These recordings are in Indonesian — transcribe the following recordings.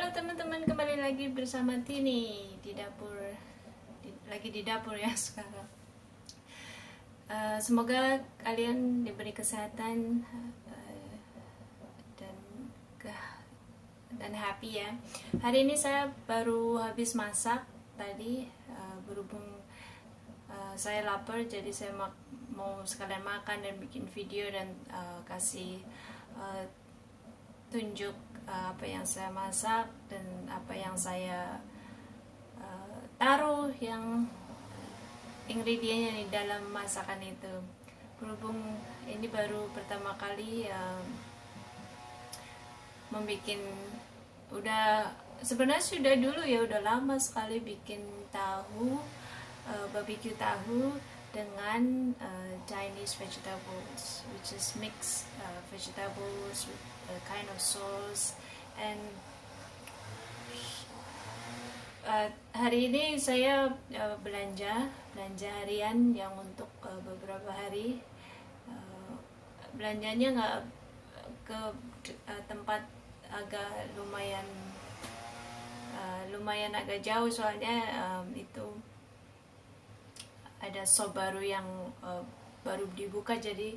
Halo teman-teman, kembali lagi bersama Tini di dapur, lagi di dapur ya sekarang. Semoga kalian diberi kesehatan dan dan happy ya. Hari ini saya baru habis masak tadi, berhubung saya lapar, jadi saya mau sekalian makan dan bikin video dan kasih tunjuk apa yang saya masak dan apa yang saya taruh yang ingredientnya di dalam masakan itu. Berhubung ini baru pertama kali membikin, udah sebenarnya sudah dulu ya, udah lama sekali bikin tahu, barbecue tahu dengan Chinese vegetables, which is mixed vegetables with a kind of sauce. And hari ini saya belanja harian yang untuk beberapa hari. Belanjanya nggak ke tempat agak lumayan agak jauh, soalnya itu ada shop baru yang baru dibuka, jadi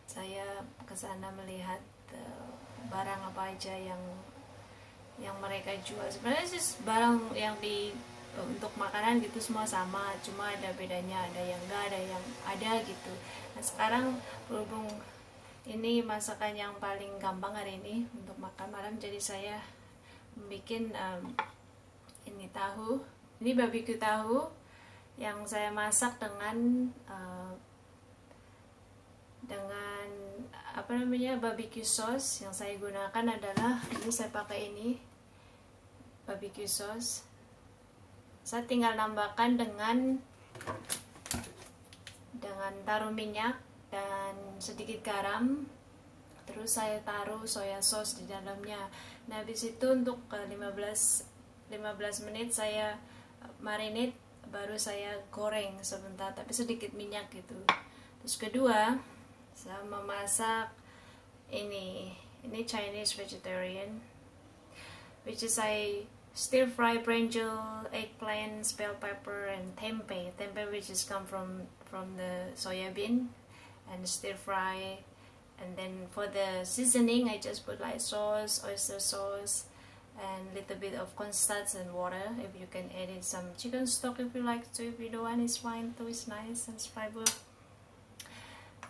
saya kesana melihat barang apa aja yang mereka jual. Sebenarnya sih barang yang untuk makanan gitu semua sama, cuma ada bedanya, ada yang enggak, ada yang ada gitu. Nah sekarang berhubung ini masakan yang paling gampang hari ini untuk makan malam, jadi saya bikin ini tahu, ini barbecue tahu yang saya masak dengan apa namanya, barbecue sauce. Yang saya gunakan adalah ini, saya pakai ini barbecue sauce. Saya tinggal nambahkan dengan taruh minyak dan sedikit garam, terus saya taruh soya sauce di dalamnya. Nah habis itu untuk 15 menit saya marinate, baru saya goreng sebentar tapi sedikit minyak gitu. Terus kedua, saya memasak ini Chinese vegetarian, which is I stir fry brinjal, eggplant, bell pepper, and tempeh, which is come from the soya bean, and stir fry. And then for the seasoning, I just put like sauce, oyster sauce, and little bit of cornstarch and water. If you can add in some chicken stock if you like to, if you don't want, it's fine too, it's nice and fiber.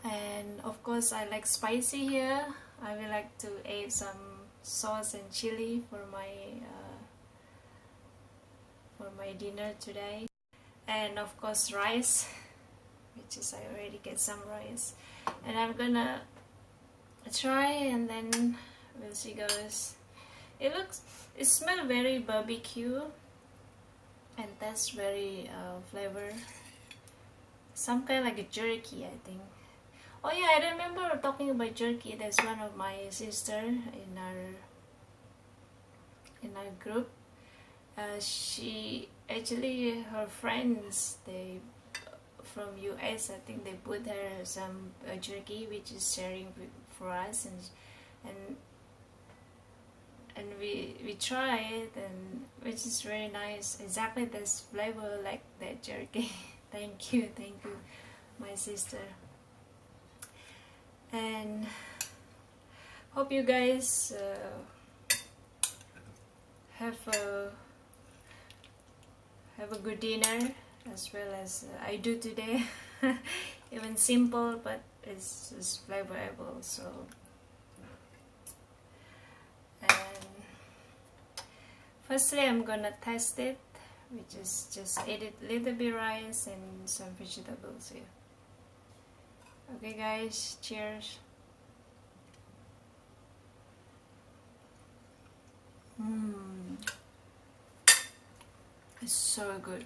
And of course I like spicy here. I will like to add some sauce and chili for my dinner today. And of course rice, which is I already get some rice, and I'm gonna try and then we'll see guys. It smells very barbecue and that's very flavor, some kind like a jerky, I think. Oh yeah, I remember talking about jerky. There's one of my sister in our group. She actually, her friends, they from US, I think they put her some jerky which is sharing for us, and we try it, and which is very nice, exactly this flavor like that jerky. Thank you my sister, and hope you guys have a good dinner as well as I do today. Even simple, but it's just flavorable. So, and firstly I'm gonna test it, which is just add it little bit rice and some vegetables here. Okay guys, cheers. It's so good.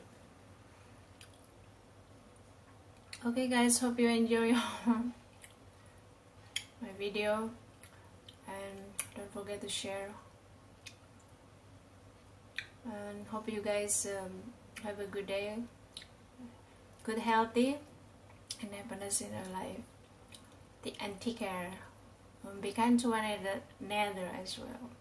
Okay guys, hope you enjoy my video, and don't forget to share, and hope you guys have a good day, good healthy, and happiness in your life, and take care, be kind to one another as well.